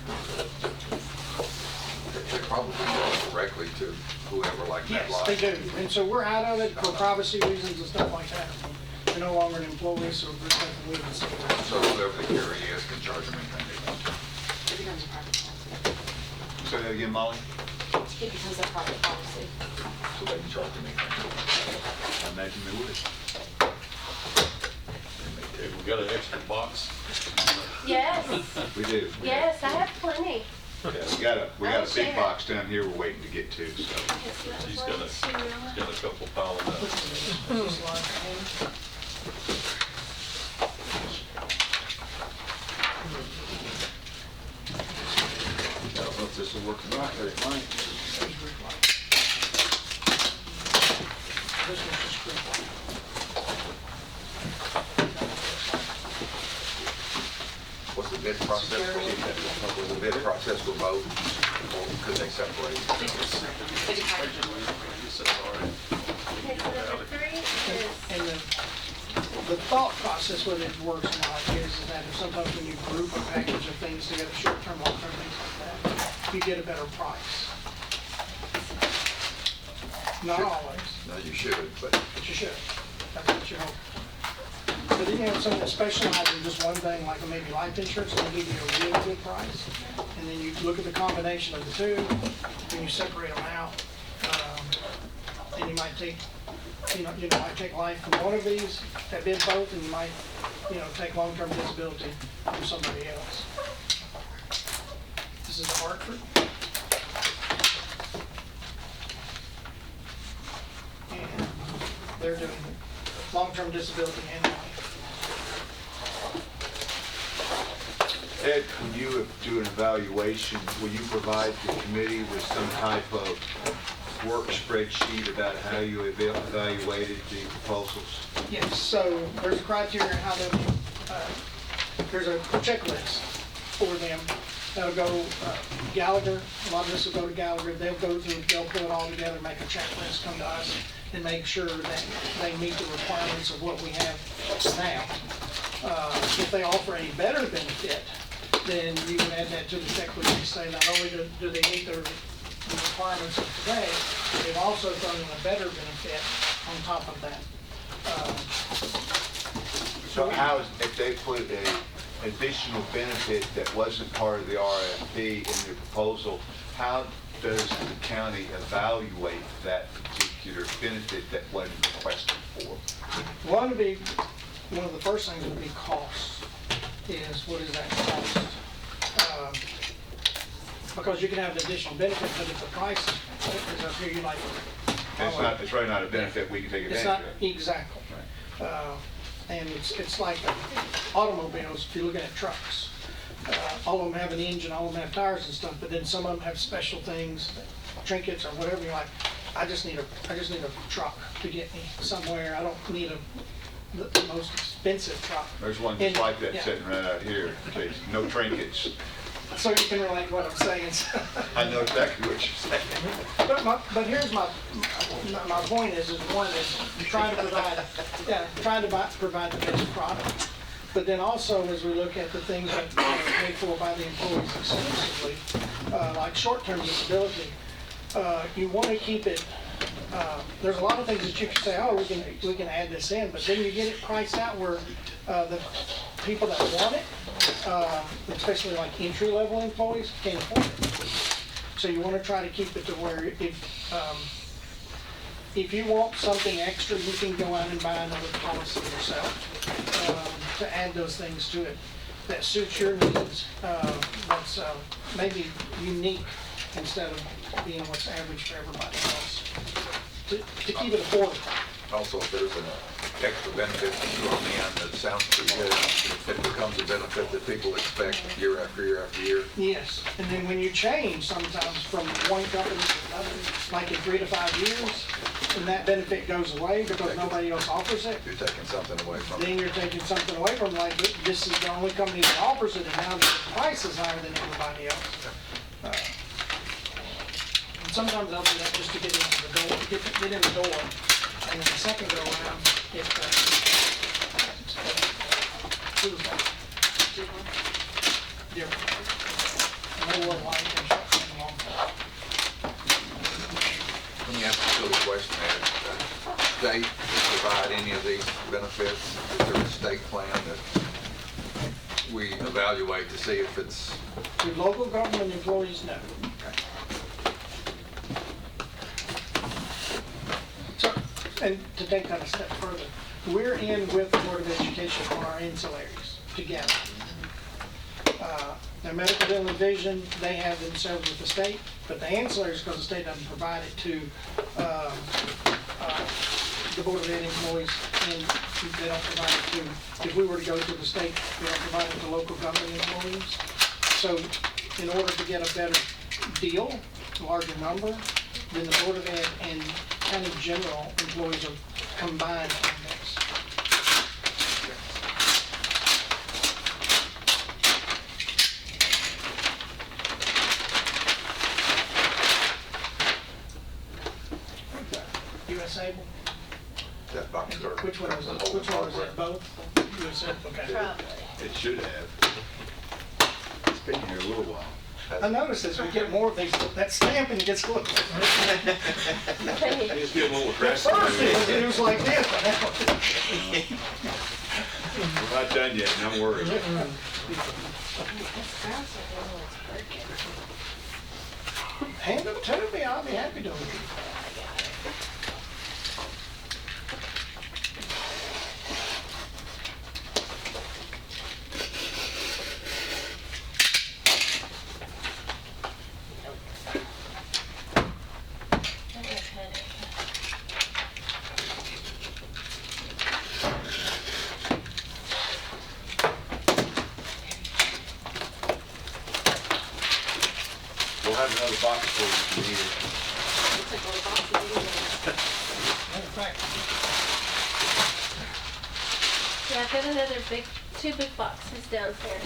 They probably go directly to whoever, like Yes, MetLife. they do. And so we're out of it for privacy reasons and stuff like that. They're no longer an employee, so there's nothing we can say. So whoever the carrier is can charge them anything they want to. It becomes a private policy. Say that again, Molly? It becomes a private policy. So they can charge them anything. I imagine they would. Okay, we got an extra box. Yes, We do. yes, I have plenty. Yeah, we got a I'll big share. box down here we're waiting to get to, so. He's got a couple piled up. I don't know if this will work or not, but it might. This one's just group life. What's the bid process for each? Was the bid process for both, or could they separate? Okay, so number 3 is, And the thought process with it works like is that if sometimes when you group a package of things together, short-term, long-term, things like that, you get a better price. Not always, No, you should, but but you should. That's what you hope. But then you have something that specializes in just one thing, like maybe life insurance, will give you a really good price. And then you look at the combination of the two, and you separate them out. And you might take, you might take life from one of these that bid both, and you might, take long-term disability from somebody else. This is Hartford. And they're doing long-term disability and life. Ed, when you do an evaluation, will you provide the committee with some type of work spreadsheet about how you evaluated the proposals? Yes, so there's a criteria how they, there's a checklist for them. That'll go, Gallagher, a lot of this will go to Gallagher, they'll put it all together, make a checklist, come to us, and make sure that they meet the requirements of what we have now. If they offer a better benefit, then you can add that to the checklist and say not only do they meet the requirements of today, but they've also thrown in a better benefit on top of that. So how is, if they put an additional benefit that wasn't part of the RFP in their proposal, how does the county evaluate that particular particular benefit that wasn't requested for? One of the first things would be costs, is what is that cost? Because you can have an additional benefit, but if the price is up here, you're like, It's really not a benefit we can take it's advantage not, of. exactly. And it's like automobiles, if you're looking at trucks. All of them have an engine, all of them have tires and stuff, but then some of them have special things, trinkets or whatever. You're like, I just need a truck to get me somewhere. I don't need the most expensive truck. There's one just And- like that yeah. sitting right out here, okay, no trinkets. So you can relate what I'm saying. I know exactly what you're saying. But here's my point is one is trying to provide the best product. But then also as we look at the things that are paid for by the employees exclusively, like short-term disability, you want to keep it, there's a lot of things that you can say, oh, we can add this in, but then you get it priced out where the people that want it, especially like entry-level employees, can't afford it. So you want to try to keep it to where if you want something extra, you can go out and buy another policy yourself to add those things to it that suits your needs. That's maybe unique instead of being what's average for everybody else. To keep it affordable. Also, if there's an extra benefit thrown in that sounds pretty good, if it becomes a benefit that people expect year after year after year. Yes, and then when you change sometimes from one company to another, like in 3 to 5 years, and that benefit goes away because nobody else offers it, You're taking something away from it. then you're taking something away from like, this is the only company that offers it, and now the price is higher than everybody else. And sometimes they'll do that just to get into the door, get in the door, and then the second go around, it, different. More like construction and long term. Let me ask a silly question, Ed. State provide any of these benefits? Is there a state plan that we evaluate to see if it's? To local government employees, no. So, and to take that a step further, we're in with the Board of Education on our ancillaries together. Their medical, dental, and vision, they have themselves with the state, but the ancillaries, because the state doesn't provide it to the Board of Ed employees, and they don't provide it to, if we were to go to the state, they don't provide it to local government employees. So in order to get a better deal, a larger number, then the Board of Ed and county general employees are combined on this. USA? That box score. Which one was it? Which one was it? Both? USA? Okay. Probably. It should have. It's been here a little while. I noticed as we get more of these, that stamping gets a little. It's getting a little At aggressive. first it was like this, but now. We're not done yet, don't worry. Hand it to me, I'll be happy to. We'll have another box for you if you need it. Matter of fact, Yeah, I've got another two big boxes downstairs.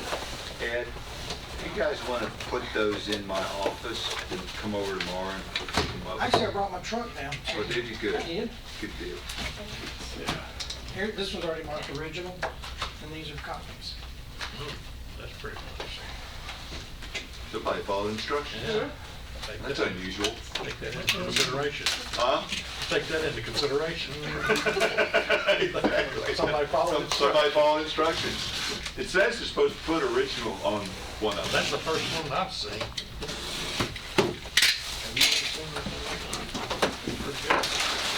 Ed, if you guys want to put those in my office, then come over tomorrow and pick them up. actually, I brought my truck down. Well, did you? Good. I did. Good deal. Here, this one's already marked original, and these are copies. That's pretty much. Somebody followed instructions. Yeah. That's unusual. Take that into consideration. Huh? Take that into consideration. Exactly. Somebody followed Somebody followed instructions. It says you're supposed to put original on one of them. That's the first one I've seen. Have you ever seen that? Pretty good.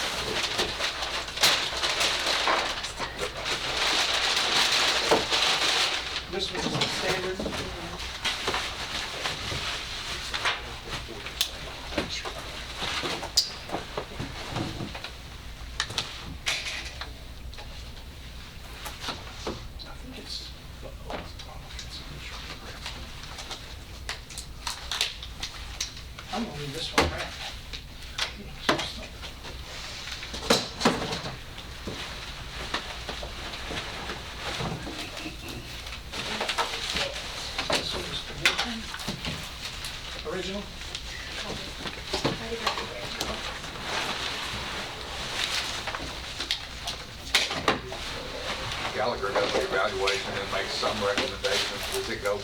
Gallagher does the evaluation and makes some recommendations, does it go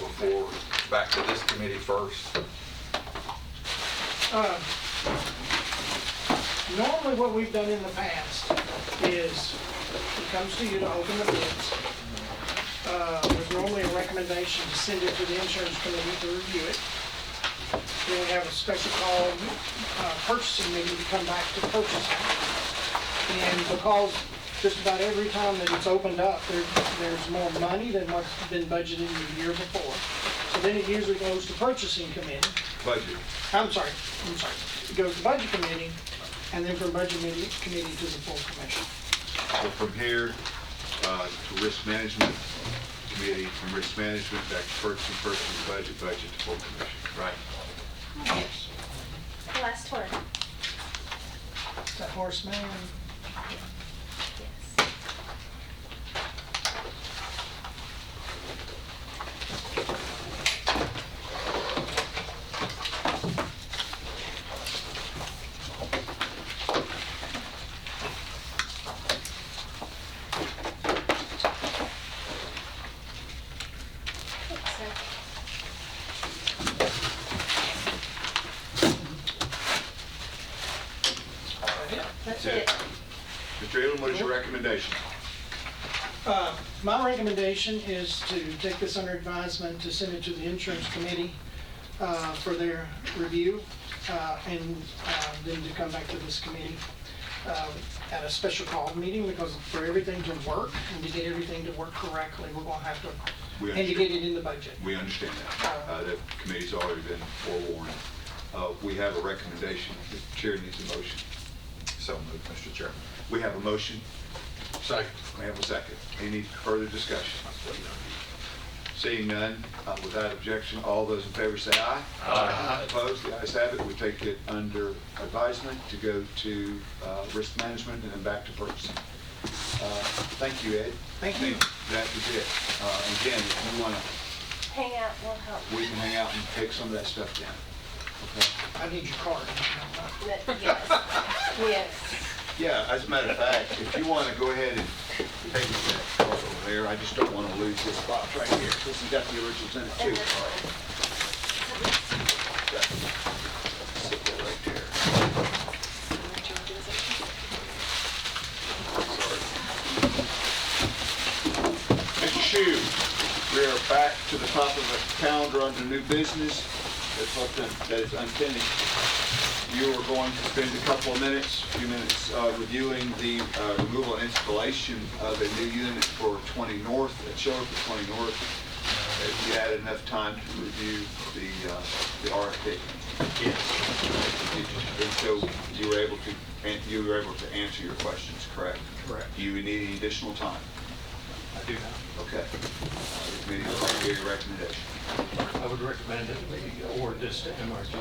back to this committee first? Normally what we've done in the past is it comes to you to open the bids. There's normally a recommendation to send it to the insurance committee to review it. Then we have a special call purchasing meeting to come back to purchasing. And because just about every time that it's opened up, there's more money than what's been budgeted the year before. So then it usually goes to purchasing committee. Budget. I'm sorry. It goes to budget committee, and then from budget committee to the full commission. So from here to risk management committee, from risk management back to purchasing, budget to full commission, right? Yes. The last one. Is that horseman? Yes. That's it. Mr. Elam, what is your recommendation? My recommendation is to take this under advisement, to send it to the insurance committee for their review, and then to come back to this committee at a special call meeting, because for everything to work and to get everything to work correctly, we're going to have to, and to get it in the budget. We understand that. The committee's already been forewarned. We have a recommendation. The chair needs a motion. So moved, Mr. Chairman. We have a motion. Second. We have a second. Any further discussion? Seeing none, without objection, all those in favor say aye. Aye. Opposed? The ayes have it. We take it under advisement to go to risk management and then back to purchasing. Thank you, Ed. Thank you. That was it. Again, if you want to, Hang out will help. we can hang out and take some of that stuff down. Okay? I need your card. Yes. Yes. Yeah, as a matter of fact, if you want to go ahead and take that card over there, I just don't want to lose this box right here. This has got the originals in it And too. this one. Sit there right there. Mr. Shue, we are back to the top of the calendar under new business. That's something that is unfinished. You are going to spend a couple of minutes, reviewing the removal and installation of a new unit for 20 North, at Show for 20 North. Have you had enough time to review the RFP? Yes. And so you were able to answer your questions, correct? Correct. Do you need any additional time? I do now. Okay. The committee will give your recommendation. I would recommend that we award this to MRG.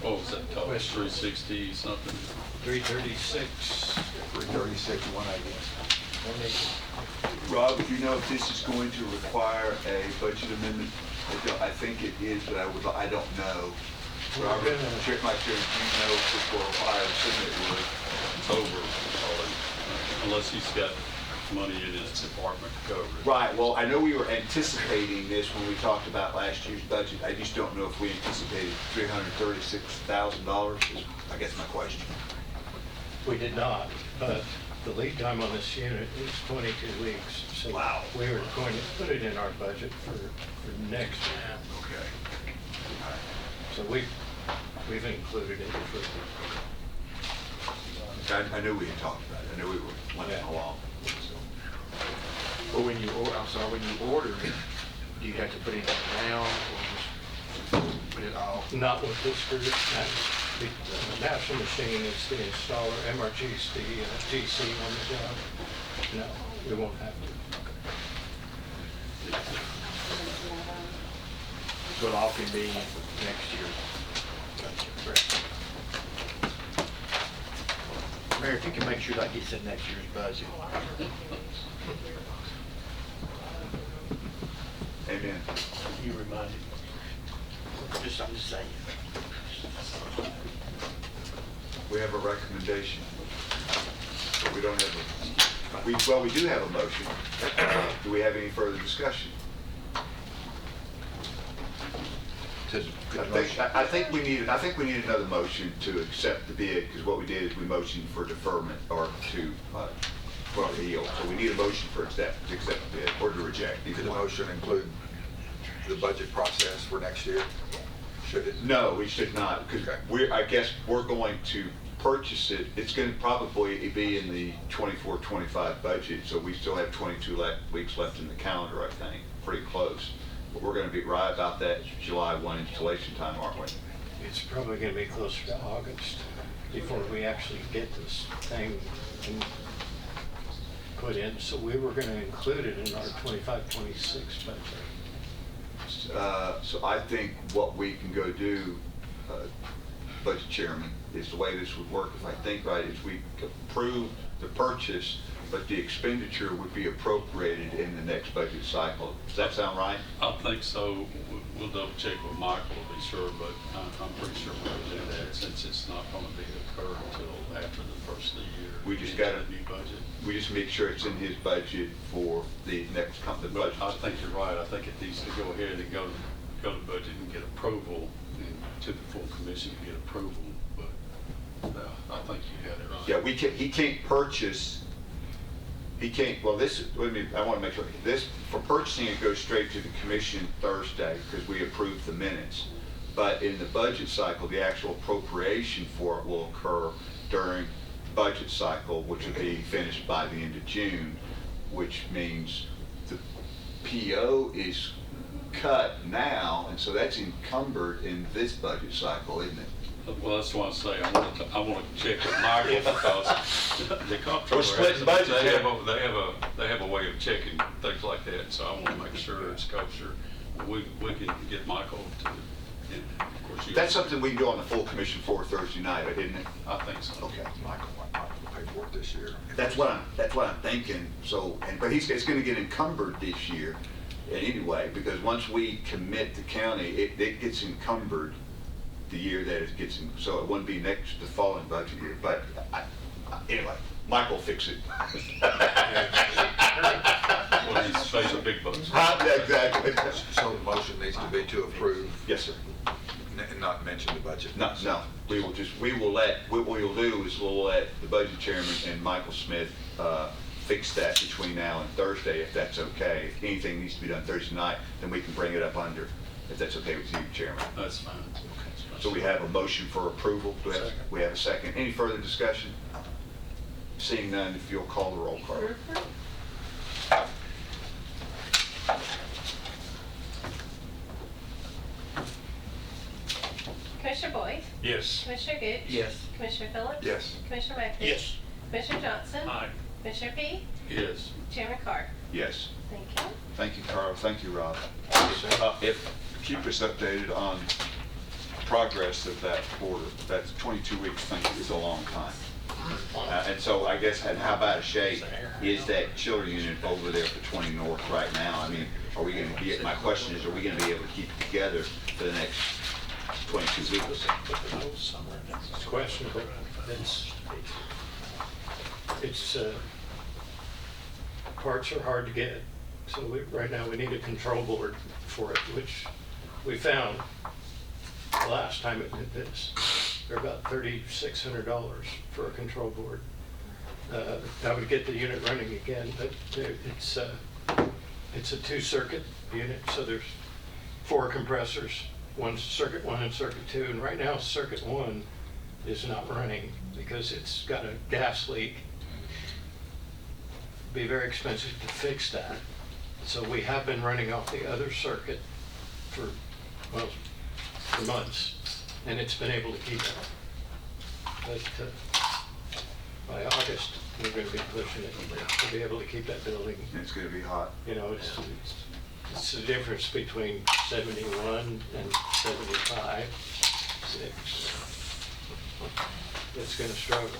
What was that total, 360 something? 336. 336, 180. Rob, do you know if this is going to require a budget amendment? I think it is, but I don't know. Robert, check my chair. Do you know if this will require a signature? It's over, unless he's got money in his department to cover it. Right, well, I know we were anticipating this when we talked about last year's budget. I just don't know if we anticipated $336,000 is, I guess, my question. We did not, but the lead time on this unit is 22 weeks. So Wow. we were going to put it in our budget for next year. Okay. So we've included it for I knew we had talked about it. I knew we were running along. But when you order it, do you have to put it down or just put it all? not with this group. The national machine is the installer, MRG's the GC on the job. No, we won't have to. So it all can be next year. Correct. Mayor, if you can make sure that gets in next year's budget. Amen. You reminded me. I'm just saying. We have a recommendation, but we don't have a We do have a motion. Do we have any further discussion? I think we need another motion to accept the bid, because what we did is we motioned for deferment or to yield. So we need a motion to accept the bid or to reject. Could the motion include the budget process for next year? Should it? No, we should not, because I guess we're going to purchase it. It's going to probably be in the 24-25 budget, so we still have 22 weeks left in the calendar, I think, pretty close. But we're going to be right about that July 1 installation time, aren't we? It's probably gonna be closer to August before we actually get this thing put in. So we were gonna include it in our 25-26 budget. So I think what we can go do, Budget Chairman, is the way this would work, if I think right, is we approve the purchase, but the expenditure would be appropriated in the next budget cycle. Does that sound right? I think so. We'll double check with Michael to be sure, but I'm pretty sure we'll do that since it's not going to be occurred until after the first of the year. We just got a new budget. We just make sure it's in his budget for the next company budget. I think you're right. I think it needs to go ahead and go to budget and get approval, and to the full commission to get approval. But I think you got it right. Yeah, he can't purchase. He can't, well, I want to make sure, this, for purchasing, it goes straight to the commission Thursday, because we approved the minutes. But in the budget cycle, the actual appropriation for it will occur during budget cycle, which will be finished by the end of June, which means the PO is cut now, and so that's encumbered in this budget cycle, isn't it? Well, that's why I say I want to check with Michael because the comptroller, We're splitting budget here. they have a way of checking things like that. So I want to make sure it's kosher. We can get Michael to, and of course you. That's something we can go on the full commission for Thursday night, isn't it? I think so. Okay. Michael will pay for it this year. That's what I'm thinking. So, but it's going to get encumbered this year, anyway, because once we commit the county, it gets encumbered the year that it gets in, so it wouldn't be the following budget year. But anyway, Mike will fix it. Well, he's facing big bucks. Exactly. So the motion needs to be to approve. Yes, sir. And not mention the budget. No. What we'll do is we'll let the budget chairman and Michael Smith fix that between now and Thursday, if that's okay. If anything needs to be done Thursday night, then we can bring it up under, if that's okay with you, Chairman. That's fine. So we have a motion for approval. We have a second. Any further discussion? Seeing none, if you'll call the roll, Carla. Commissioner Boyd? Yes. Commissioner Gooch? Yes. Commissioner Phillips? Yes. Commissioner McAfee? Yes. Commissioner Johnson? Aye. Commissioner Fee? Yes. Chairman Carr? Yes. Thank you. Thank you, Carl. Thank you, Rob. Keep us updated on progress of that order. That's 22 weeks, I think, is a long time. And so I guess how bad a shape is that chiller unit over there for 20 North right now? I mean, are we going to be, my question is, are we going to be able to keep it together for the next 22 weeks? It's questionable. It's parts are hard to get. So right now we need a control board for it, which we found the last time it did this. They're about $3,600 for a control board. That would get the unit running again, but it's a 2-circuit unit, so there's 4 compressors, circuit 1 and circuit 2, and right now circuit 1 is not running because it's got a gas leak. It'd be very expensive to fix that. So we have been running off the other circuit for months, and it's been able to keep it. But by August, we're going to be pushing it to be able to keep that building. It's going to be hot. You know, it's the difference between 71 and 75. It's going to struggle.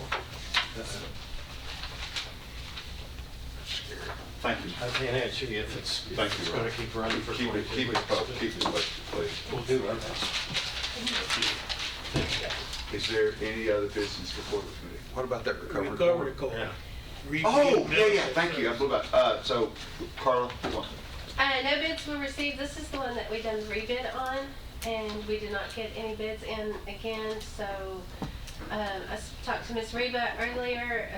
Thank you. I can't answer you if it's going to keep running for 22 weeks. Keep it posted, please. We'll do our best. Is there any other business before the committee? What about that recovery? Yeah. Oh, yeah, thank you, I blew by. So, Carla, you want? No bids were received. This is the one that we done rebid on, and we did not get any bids in again. So I talked to Miss Reba earlier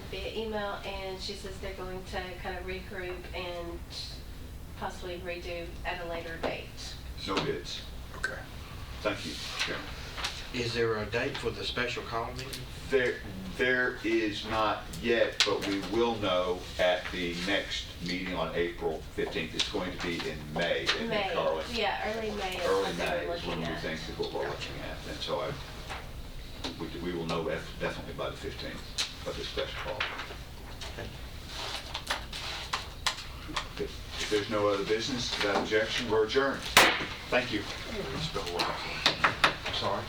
via email, and she says they're going to kind of regroup and possibly redo at a later date. No bids. Okay. Thank you, Chairman. Is there a date for the special call meeting? There is not yet, but we will know at the next meeting on April 15th. It's going to be in May, isn't May, it, Carly? yeah, early May is Early what they May were is when looking we at. think that what we're looking at. And so we will know definitely by the 15th of this special call. If there's no other business, without objection, we're adjourned. Thank you. Sorry?